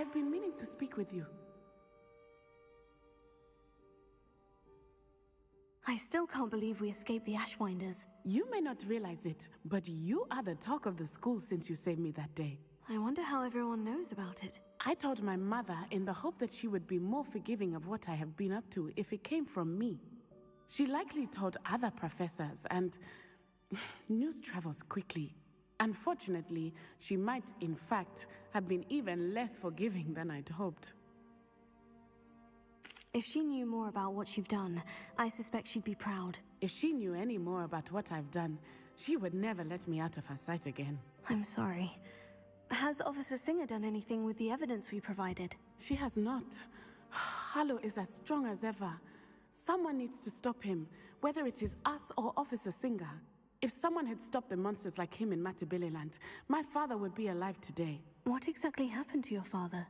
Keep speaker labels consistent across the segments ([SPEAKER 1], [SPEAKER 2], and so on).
[SPEAKER 1] have been meaning to speak with you.
[SPEAKER 2] I still can't believe we escaped the Ashwinders.
[SPEAKER 1] You may not realize it, but you are the talk of the school since you saved me that day.
[SPEAKER 2] I wonder how everyone knows about it.
[SPEAKER 1] I told my mother in the hope that she would be more forgiving of what I have been up to if it came from me. She likely told other professors, and news travels quickly. Unfortunately, she might, in fact, have been even less forgiving than I'd hoped.
[SPEAKER 2] If she knew more about what you've done, I suspect she'd be proud.
[SPEAKER 1] If she knew any more about what I've done, she would never let me out of her sight again.
[SPEAKER 2] I'm sorry. Has Officer Singer done anything with the evidence we provided?
[SPEAKER 1] She has not. Harlow is as strong as ever. Someone needs to stop him, whether it is us or Officer Singer. If someone had stopped the monsters like him in Matabeleland, my father would be alive today.
[SPEAKER 2] What exactly happened to your father?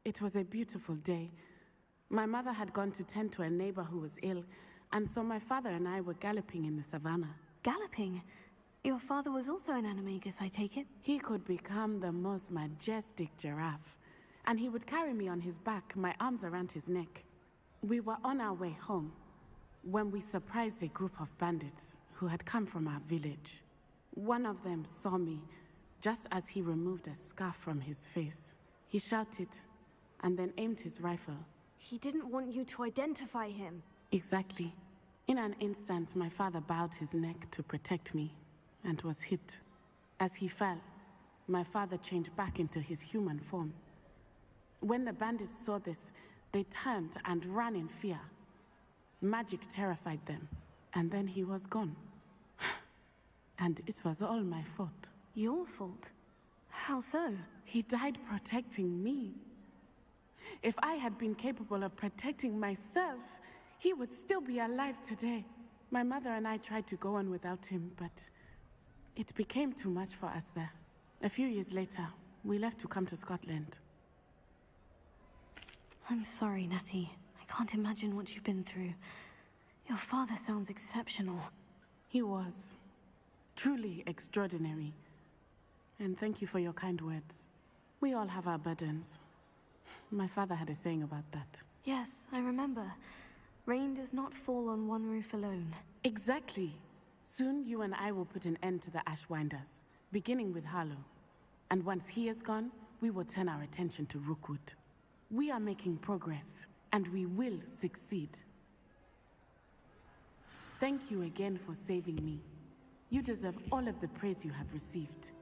[SPEAKER 1] It was a beautiful day. My mother had gone to tend to a neighbor who was ill, and so my father and I were galloping in the savannah.
[SPEAKER 2] Galloping? Your father was also an animagus, I take it?
[SPEAKER 1] He could become the most majestic giraffe, and he would carry me on his back, my arms around his neck. We were on our way home when we surprised a group of bandits who had come from our village. One of them saw me just as he removed a scarf from his face. He shouted and then aimed his rifle.
[SPEAKER 2] He didn't want you to identify him.
[SPEAKER 1] Exactly. In an instant, my father bowed his neck to protect me and was hit. As he fell, my father changed back into his human form. When the bandits saw this, they turned and ran in fear. Magic terrified them, and then he was gone. And it was all my fault.
[SPEAKER 2] Your fault? How so?
[SPEAKER 1] He died protecting me. If I had been capable of protecting myself, he would still be alive today. My mother and I tried to go on without him, but it became too much for us there. A few years later, we left to come to Scotland.
[SPEAKER 2] I'm sorry, Natty. I can't imagine what you've been through. Your father sounds exceptional.
[SPEAKER 1] He was. Truly extraordinary. And thank you for your kind words. We all have our burdens. My father had a saying about that.
[SPEAKER 2] Yes, I remember. Rain does not fall on one roof alone.
[SPEAKER 1] Exactly. Soon you and I will put an end to the Ashwinders, beginning with Harlow. And once he is gone, we will turn our attention to Rookwood. We are making progress, and we will succeed. Thank you again for saving me. You deserve all of the praise you have received.